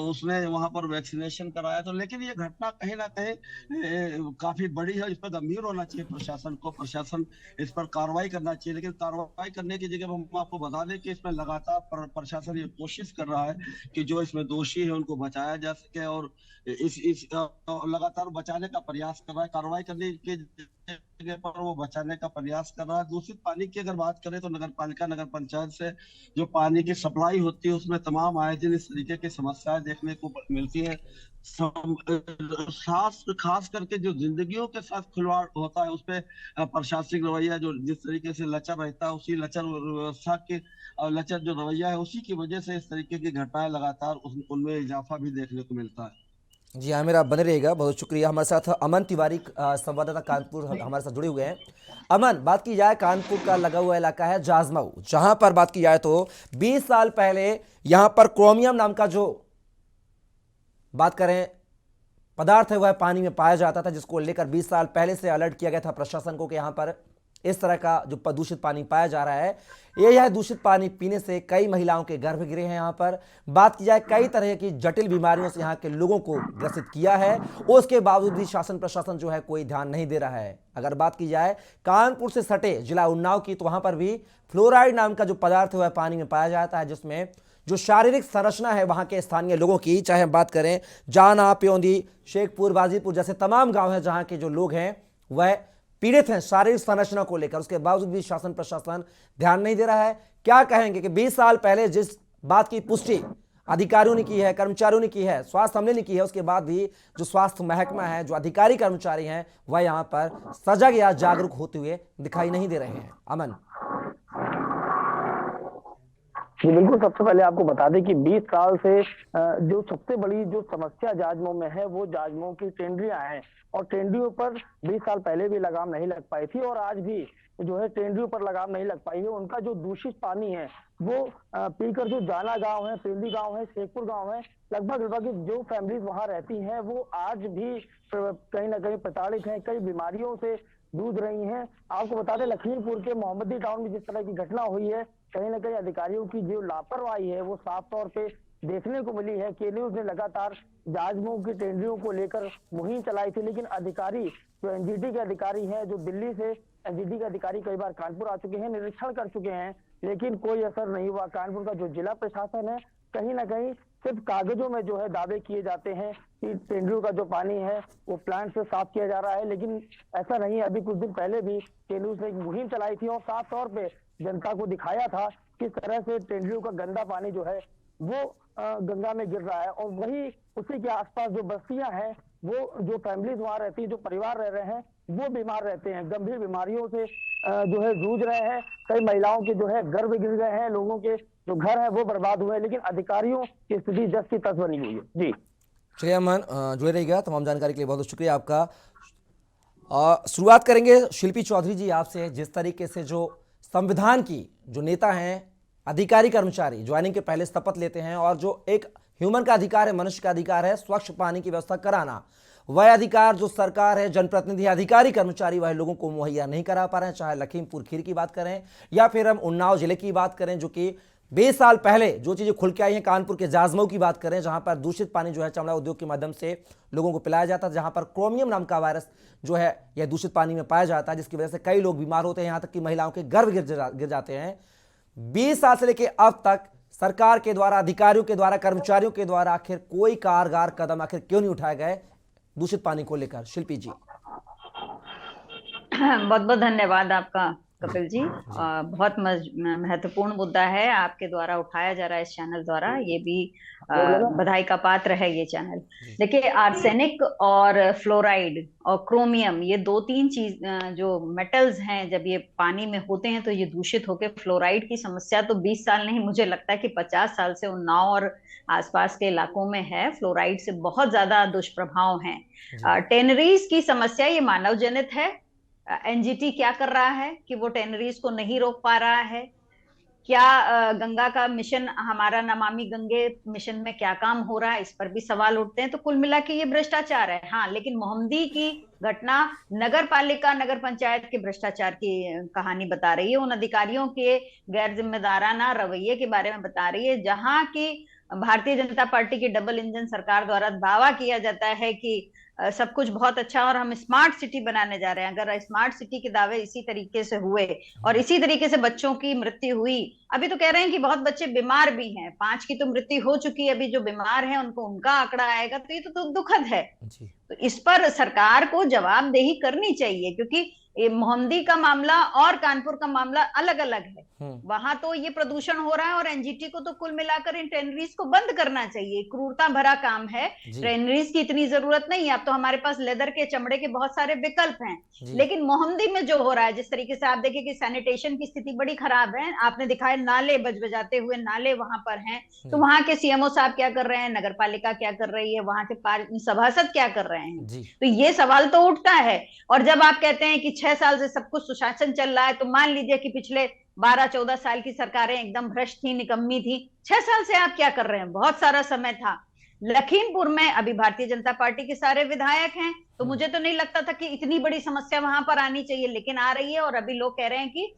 उसने वहां पर वैक्सीनेशन कराया। तो लेकिन ये घटना कहीं ना कहीं काफी बड़ी है, इस पर गंभीर होना चाहिए प्रशासन को। प्रशासन इस पर कार्रवाई करना चाहिए, लेकिन कार्रवाई करने की जगह हम आपको बता दें कि इसमें लगातार प्रशासन ये कोशिश कर रहा है कि जो इसमें दोषी है उनको बचाया जा सके और इस लगातार बचाने का प्रयास कर रहा है। कार्रवाई करने की जगह पर वो बचाने का प्रयास कर रहा है। दूषित पानी की अगर बात करें तो नगर पालिका, नगर पंचायत से जो पानी की सप्लाई होती है उसमें तमाम आए दिन इस तरीके की समस्याएं देखने को मिलती है। खास करके जो जिंदगियों के साथ खिलवाड़ होता है उस पर प्रशासनिक रवैया जो जिस तरीके से लचर रहता है, उसी लचर व्यवस्था के लचर जो रवैया है उसी की वजह से इस तरीके की घटनाएं लगातार उनमें इजाफा भी देखने को मिलता है। जी हाँ, मेरा बने रहेगा, बहुत शुक्रिया। हमारे साथ अमन तिवारी संवाददाता कानपुर हमारे साथ जुड़े हुए हैं। अमन, बात की जाए कानपुर का लगा हुआ इलाका है जाजमऊ, जहां पर बात की जाए तो 20 साल पहले यहां पर क्रोमियम नाम का जो बात करें पदार्थ है वह पानी में पाया जाता था, जिसको लेकर 20 साल पहले से अलर्ट किया गया था प्रशासन को कि यहां पर इस तरह का जो प्रदूषित पानी पाया जा रहा है, यह दूषित पानी पीने से कई महिलाओं के गर्भ गिरे हैं। यहाँ पर बात की जाए कई तरह की जटिल बीमारियों से यहाँ के लोगों को ग्रसित किया है, उसके बावजूद भी शासन प्रशासन जो है कोई ध्यान नहीं दे रहा है। अगर बात की जाए कानपुर से सटे जिला उन्नाव की, तो वहां पर भी फ्लोराइड नाम का जो पदार्थ है वह पानी में पाया जाता है, जिसमें जो शारीरिक संरचना है वहां के स्थानीय लोगों की, चाहे हम बात करें जाना, प्योंदी, शेखपुर, बाजीपुर जैसे तमाम गाँव हैं जहाँ के जो लोग हैं वह पीड़ित हैं शारीरिक संरचना को लेकर, उसके बावजूद भी शासन प्रशासन ध्यान नहीं दे रहा है। क्या कहेंगे कि 20 साल पहले जिस बात की पुष्टि अधिकारियों ने की है, कर्मचारियों ने की है, स्वास्थ्य हमले ने की है, उसके बाद भी जो स्वास्थ्य महकमा है, जो अधिकारी कर्मचारी हैं, वह यहाँ पर सजग या जागरूक होते हुए दिखाई नहीं दे रहे हैं। अमन जी बिल्कुल, सबसे पहले आपको बता दें कि 20 साल से जो सबसे बड़ी जो समस्या जाजमऊ में है वो जाजमऊ की टेंडरियां हैं और टेंडरियों पर 20 साल पहले भी लगाम नहीं लग पाई थी और आज भी जो है टेंडरियों पर लगाम नहीं लग पाई है। उनका जो दूषित पानी है वो पीकर जो जाना गांव है, पेंदी गांव है, शेखपुर गांव है, लगभग जो फैमिलीज वहां रहती हैं वो आज भी कहीं ना कहीं प्रताड़ित हैं, कई बीमारियों से जूझ रही हैं। आपको बता दें लखीमपुर के मोहम्मदी टाउन में जिस तरह की घटना हुई है, कहीं ना कहीं अधिकारियों की जो लापरवाही है वो साफ तौर पे देखने को मिली है। के न्यूज ने लगातार जाजमऊ की टेंडरियों को लेकर मुहिम चलाई थी, लेकिन अधिकारी जो एनजीटी के अधिकारी हैं, जो दिल्ली से एनजीटी के अधिकारी कई बार कानपुर आ चुके हैं, निरीक्षण कर चुके हैं, लेकिन कोई असर नहीं हुआ। कानपुर का जो जिला प्रशासन है कहीं ना कहीं सिर्फ कागजों में जो है दावे किए जाते हैं कि टेंडरियों का जो पानी है वो प्लांट से साफ किया जा रहा है, लेकिन ऐसा नहीं है। अभी कुछ दिन पहले भी के न्यूज ने एक मुहिम चलाई थी और साफ तौर पे जनता को दिखाया था किस तरह से टेंडरियों का गंदा पानी जो है वो गंगा में गिर रहा है और वही उसी के आसपास जो बस्तियां हैं, वो जो फैमिलीज वहां रहती है, जो परिवार रह रहे हैं, वो बीमार रहते हैं, गंभीर बीमारियों से जो है जूझ रहे हैं। कई महिलाओं के जो है गर्भ गिर गए हैं, लोगों के जो घर है वो बर्बाद हुए हैं, लेकिन अधिकारियों की स्थिति जस की तस बनी हुई है। जी चलिए अमन, जुड़े रहिएगा। तमाम जानकारी के लिए बहुत बहुत शुक्रिया आपका। शुरुआत करेंगे शिल्पी चौधरी जी आपसे। जिस तरीके से जो संविधान की जो नेता हैं, अधिकारी कर्मचारी ज्वाइनिंग के पहले शपथ लेते हैं और जो एक ह्यूमन का अधिकार है, मनुष्य का अधिकार है स्वच्छ पानी की व्यवस्था कराना, वह अधिकार जो सरकार है, जनप्रतिनिधि, अधिकारी कर्मचारी वह लोगों को मुहैया नहीं करा पा रहे हैं। चाहे लखीमपुर खीरी की बात करें या फिर हम उन्नाव जिले की बात करें, जो कि 20 साल पहले जो चीजें खुल के आई हैं, कानपुर के जाजमऊ की बात करें जहां पर दूषित पानी जो है चमड़ा उद्योग के माध्यम से लोगों को पिलाया जाता है, जहां पर क्रोमियम नाम का वायरस जो है यह दूषित पानी में पाया जाता है, जिसकी वजह से कई लोग बीमार होते हैं, यहां तक कि महिलाओं के गर्भ गिर जाते हैं। 20 साल से लेकर अब तक सरकार के द्वारा, अधिकारियों के द्वारा, कर्मचारियों के द्वारा आखिर कोई कारगर कदम आखिर क्यों नहीं उठाए गए दूषित पानी को लेकर? शिल्पी जी, बहुत बहुत धन्यवाद आपका कपिल जी। बहुत महत्वपूर्ण मुद्दा है आपके द्वारा उठाया जा रहा है इस चैनल द्वारा। ये भी बधाई का पात्र है ये चैनल। देखिए, आर्सेनिक और फ्लोराइड और क्रोमियम, ये 2-3 चीज जो मेटल्स हैं, जब ये पानी में होते हैं तो ये दूषित होकर, फ्लोराइड की समस्या तो 20 साल नहीं, मुझे लगता है कि 50 साल से उन्नाव और आसपास के इलाकों में है। फ्लोराइड से बहुत ज्यादा दुष्प्रभाव हैं। टेनरीज की समस्या ये मानव जनित है। एनजीटी क्या कर रहा है कि वो टेनरीज को नहीं रोक पा रहा है? क्या गंगा का मिशन, हमारा नमामि गंगे मिशन में क्या काम हो रहा है, इस पर भी सवाल उठते हैं। तो कुल मिला के ये भ्रष्टाचार है। हाँ, लेकिन मोहम्मदी की घटना नगर पालिका, नगर पंचायत के भ्रष्टाचार की कहानी बता रही है, उन अधिकारियों के गैर जिम्मेदाराना रवैये के बारे में बता रही है, जहां की भारतीय जनता पार्टी की डबल इंजन सरकार द्वारा दावा किया जाता है कि सब कुछ बहुत अच्छा और हम स्मार्ट सिटी बनाने जा रहे हैं। अगर स्मार्ट सिटी के दावे इसी तरीके से हुए और इसी तरीके से बच्चों की मृत्यु हुई, अभी तो कह रहे हैं कि बहुत बच्चे बीमार भी हैं, 5 की तो मृत्यु हो चुकी है, अभी जो बीमार हैं उनको उनका आंकड़ा आएगा, तो ये तो दुखद है। तो इस पर सरकार को जवाबदेही करनी चाहिए, क्योंकि ये मोहम्मदी का मामला और कानपुर का मामला अलग अलग है। वहां तो ये प्रदूषण हो रहा है और एनजीटी को तो कुल मिलाकर इन टेनरीज को बंद करना चाहिए। क्रूरता भरा काम है, टेनरीज की इतनी जरूरत नहीं है। अब तो हमारे पास लेदर के, चमड़े के बहुत सारे विकल्प हैं। लेकिन मोहम्मदी में जो हो रहा है, जिस तरीके से आप देखिए कि सैनिटेशन की स्थिति बड़ी खराब है, आपने दिखाया नाले बजबजाते हुए नाले वहां पर हैं, तो वहां के सीएमओ साहब क्या कर रहे हैं, नगर पालिका क्या कर रही है, वहां के सभासद क्या कर रहे हैं? तो ये सवाल तो उठता है। और जब आप कहते हैं कि 6 साल से सब कुछ सुशासन चल रहा है, तो मान लीजिए कि पिछले 12-14 साल की सरकारें एकदम भ्रष्ट थी, निकम्मी थी, 6 साल से आप क्या कर रहे हैं? बहुत सारा समय था। लखीमपुर में अभी भारतीय जनता पार्टी के सारे विधायक हैं, तो मुझे तो नहीं लगता था कि इतनी बड़ी समस्या वहां पर आनी चाहिए, लेकिन आ रही है। और अभी लोग कह रहे हैं कि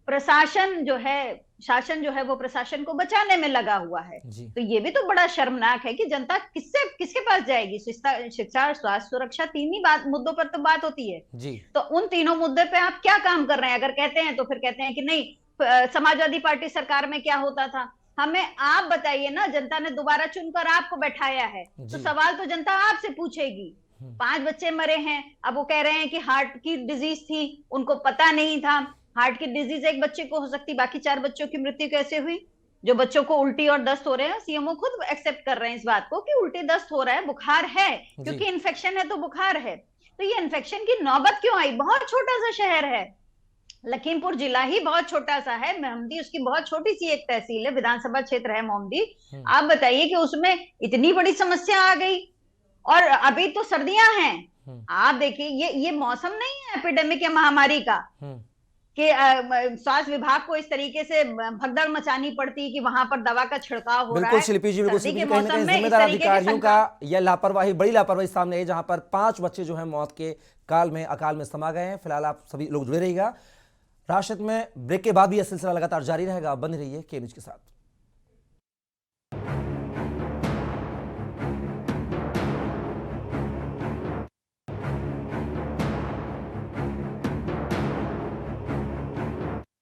प्रशासन जो है, शासन जो है वो प्रशासन को बचाने में लगा हुआ है। तो ये भी तो बड़ा शर्मनाक है कि जनता किसके पास जाएगी? शिक्षा, स्वास्थ्य, सुरक्षा, 3 ही मुद्दों पर तो बात होती है जी। तो उन तीनों मुद्दे पे आप क्या काम कर रहे हैं? अगर कहते हैं तो फिर कहते हैं कि नहीं, समाजवादी पार्टी सरकार में क्या होता था। हमें आप बताइए ना, जनता ने दोबारा चुनकर आपको बैठाया है, तो सवाल तो जनता आपसे पूछेगी। 5 बच्चे मरे हैं, अब वो कह रहे हैं कि हार्ट की डिजीज थी, उनको पता नहीं था। हार्ट की डिजीज एक बच्चे को हो सकती, बाकी 4 बच्चों की मृत्यु कैसे हुई? जो बच्चों को उल्टी और दस्त हो रहे हैं, सीएमओ खुद एक्सेप्ट कर रहे हैं इस बात को कि उल्टी दस्त हो रहा है, बुखार है, क्योंकि इन्फेक्शन है तो बुखार है। तो ये इन्फेक्शन की नौबत क्यों आई? बहुत छोटा सा शहर है, लखीमपुर जिला ही बहुत छोटा सा है। मोहम्मदी उसकी बहुत छोटी सी एक तहसील है, विधानसभा क्षेत्र है मोहम्मदी। आप बताइए कि उसमें इतनी बड़ी समस्या आ गई। और अभी तो सर्दियां हैं, आप देखिए ये मौसम नहीं है एपिडेमिक या महामारी का कि स्वास्थ्य विभाग को इस तरीके से भगदड़ मचानी पड़ती कि वहां पर दवा का छिड़काव हो रहा है। बिल्कुल शिल्पी जी, बिल्कुल कहीं ना कहीं जिम्मेदार अधिकारियों का यह लापरवाही, बड़ी लापरवाही सामने है, जहां पर 5 बच्चे जो है मौत के अकाल में समा गए हैं। फिलहाल आप सभी लोग जुड़े रहिएगा। राष्ट्र में ब्रेक के बाद भी यह सिलसिला लगातार जारी रहेगा। आप बने रहिए के न्यूज के साथ।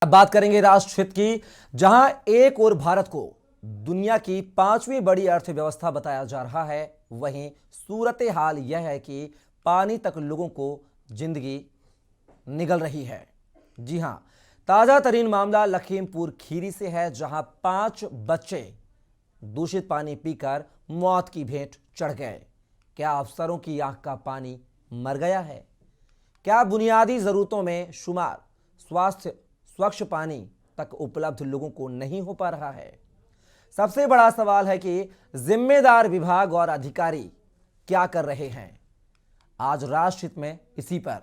अब बात करेंगे राष्ट्र हित की, जहां एक ओर भारत को दुनिया की 5वीं बड़ी अर्थव्यवस्था बताया जा रहा है, वहीं सूरत हाल यह है कि पानी तक लोगों को जिंदगी निगल रही है। जी हां, ताजा तरीन मामला लखीमपुर खीरी से है, जहां 5 बच्चे दूषित पानी पीकर मौत की भेंट चढ़ गए। क्या अफसरों की आंख का पानी मर गया है? क्या बुनियादी जरूरतों में शुमार स्वच्छ पानी तक उपलब्ध लोगों को नहीं हो पा रहा है? सबसे बड़ा सवाल है कि जिम्मेदार विभाग और अधिकारी क्या कर रहे हैं। आज राष्ट्रहित में इसी पर,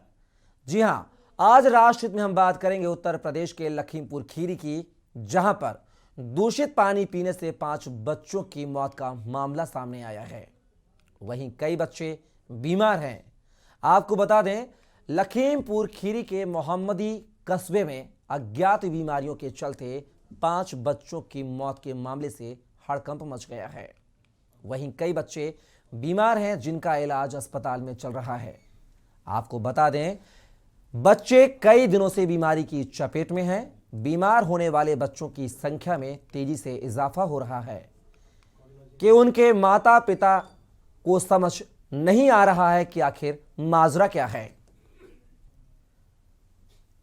जी हां, आज राष्ट्रहित में हम बात करेंगे उत्तर प्रदेश के लखीमपुर खीरी की, जहां पर दूषित पानी पीने से 5 बच्चों की मौत का मामला सामने आया है। वहीं कई बच्चे बीमार हैं। आपको बता दें, लखीमपुर खीरी के मोहम्मदी कस्बे में अज्ञात बीमारियों के चलते 5 बच्चों की मौत के मामले से हड़कंप मच गया है। वहीं कई बच्चे बीमार हैं जिनका इलाज अस्पताल में चल रहा है। आपको बता दें, बच्चे कई दिनों से बीमारी की चपेट में हैं। बीमार होने वाले बच्चों की संख्या में तेजी से इजाफा हो रहा है कि उनके माता पिता को समझ नहीं आ रहा है कि आखिर माजरा क्या है।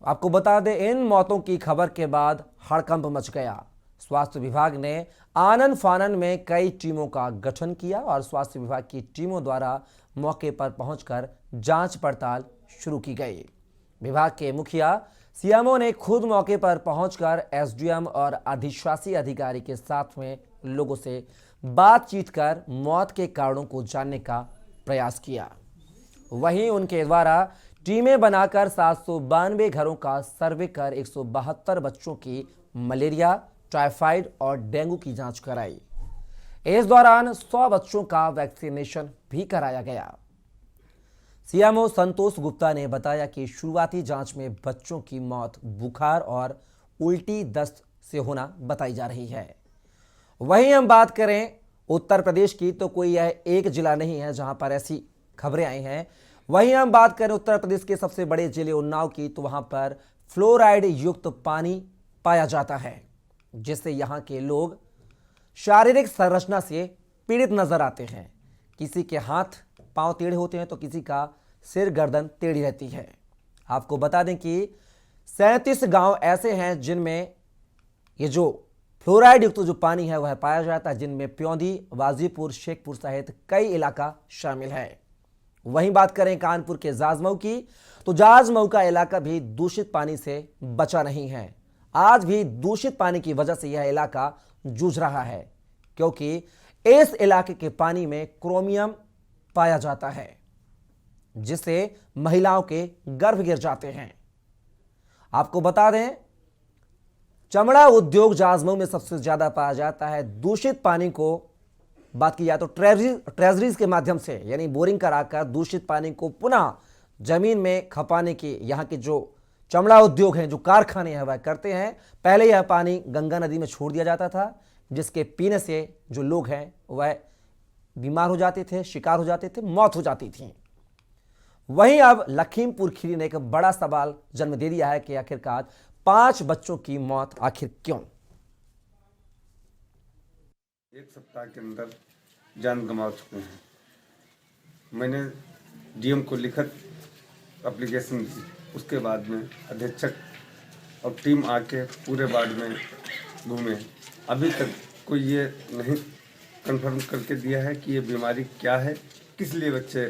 आपको बता दें, इन मौतों की खबर के बाद हड़कंप मच गया। स्वास्थ्य विभाग ने आनन फानन में कई टीमों का गठन किया और स्वास्थ्य विभाग की टीमों द्वारा मौके पर पहुंचकर जांच पड़ताल शुरू की गई। विभाग के मुखिया सीएमओ ने खुद मौके पर पहुंचकर एसडीएम और अधिशासी अधिकारी के साथ में लोगों से बातचीत कर मौत के कारणों को जानने का प्रयास किया। वहीं उनके द्वारा टीमें बनाकर 792 घरों का सर्वे कर 172 बच्चों की मलेरिया, टाइफाइड और डेंगू की जांच कराई। इस दौरान 100 बच्चों का वैक्सीनेशन भी कराया गया। सीएमओ संतोष गुप्ता ने बताया कि शुरुआती जांच में बच्चों की मौत बुखार और उल्टी दस्त से होना बताई जा रही है। वहीं हम बात करें उत्तर प्रदेश की, तो कोई यह एक जिला नहीं है जहां पर ऐसी खबरें आई हैं। वहीं हम बात करें उत्तर प्रदेश के सबसे बड़े जिले उन्नाव की, तो वहां पर फ्लोराइड युक्त पानी पाया जाता है, जिससे यहां के लोग शारीरिक संरचना से पीड़ित नजर आते हैं। किसी के हाथ पांव टेढ़े होते हैं तो किसी का सिर गर्दन टेढ़ी रहती है। आपको बता दें कि 37 गांव ऐसे हैं जिनमें ये जो फ्लोराइड युक्त जो पानी है वह पाया जाता है, जिनमें प्योंदी, वाजीपुर, शेखपुर सहित कई इलाका शामिल है। वहीं बात करें कानपुर के जाजमऊ की, तो जाजमऊ का इलाका भी दूषित पानी से बचा नहीं है। आज भी दूषित पानी की वजह से यह इलाका जूझ रहा है, क्योंकि इस इलाके के पानी में क्रोमियम पाया जाता है, जिससे महिलाओं के गर्भ गिर जाते हैं। आपको बता दें, चमड़ा उद्योग जाजमऊ में सबसे ज्यादा पाया जाता है। दूषित पानी को बात की जाए तो ट्रेजरीज के माध्यम से, यानी बोरिंग कराकर दूषित पानी को पुनः जमीन में खपाने की यहाँ के जो चमड़ा उद्योग हैं, जो कारखाने हैं, वह करते हैं। पहले यह पानी गंगा नदी में छोड़ दिया जाता था, जिसके पीने से जो लोग हैं वह बीमार हो जाते थे, शिकार हो जाते थे, मौत हो जाती थी। वहीं अब लखीमपुर खीरी ने एक बड़ा सवाल जन्म दे दिया है कि आखिरकार 5 बच्चों की मौत आखिर क्यों। एक सप्ताह के अंदर जान गंवा चुके हैं। मैंने डीएम को लिखत एप्लीकेशन दी, उसके बाद में अधीक्षक और टीम आके पूरे वार्ड में घूमे। अभी तक कोई ये नहीं कंफर्म करके दिया है कि ये बीमारी क्या है, किस लिए बच्चे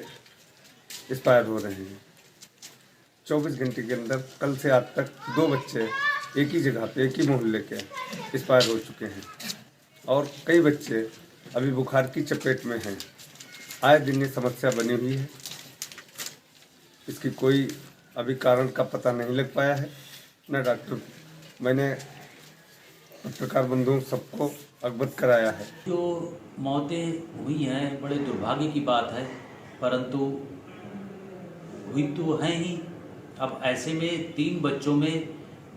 एक्सपायर हो रहे हैं। 24 घंटे के अंदर कल से आज तक 2 बच्चे एक ही जगह पे, एक ही मोहल्ले के एक्सपायर हो चुके हैं और कई बच्चे अभी बुखार की चपेट में हैं। आए दिन ये समस्या बनी हुई है। इसकी कोई अभी कारण का पता नहीं लग पाया है न डॉक्टर। मैंने पत्रकार बंधुओं सबको अवगत कराया है। जो मौतें हुई हैं बड़े दुर्भाग्य की बात है, परंतु हुई तो हैं ही। अब ऐसे में 3 बच्चों में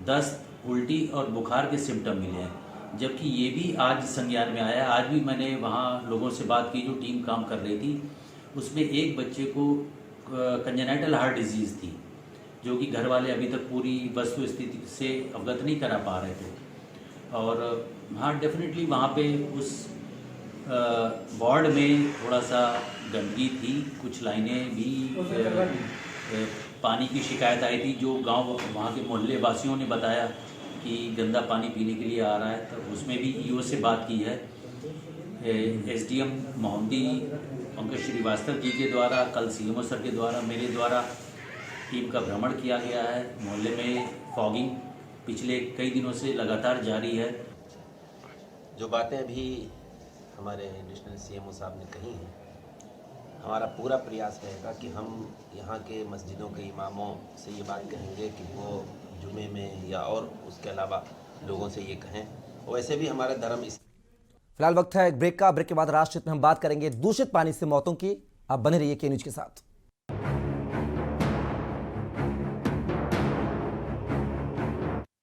दस्त, उल्टी और बुखार के सिम्टम मिले हैं, जबकि ये भी आज संज्ञान में आया। आज भी मैंने वहाँ लोगों से बात की जो टीम काम कर रही थी, उसमें एक बच्चे को कंजेनाइटल हार्ट डिजीज़ थी, जो कि घर वाले अभी तक पूरी वस्तु स्थिति से अवगत नहीं करा पा रहे थे। और हाँ, डेफिनेटली वहाँ पे उस वार्ड में थोड़ा सा गंदगी थी, कुछ लाइनें भी पानी की शिकायत आई थी, जो गांव वहाँ के मोहल्ले वासियों ने बताया कि गंदा पानी पीने के लिए आ रहा है। तो उसमें भी ईओ से बात की है। एसडीएम मोहम्मदी पंकज श्रीवास्तव जी के द्वारा, कल सीएमओ सर के द्वारा, मेरे द्वारा टीम का भ्रमण किया गया है। मोहल्ले में फॉगिंग पिछले कई दिनों से लगातार जारी है। जो बातें अभी हमारे एडिशनल सीएमओ साहब ने कही हैं, हमारा पूरा प्रयास रहेगा कि हम यहाँ के मस्जिदों के इमामों से ये बात कहेंगे कि वो जुमे में या और उसके अलावा लोगों से ये कहें। वैसे भी हमारा धर्म इस फिलहाल वक्त है एक ब्रेक का। ब्रेक के बाद राष्ट्रहित में हम बात करेंगे दूषित पानी से मौतों की। आप बने रहिए के न्यूज के साथ।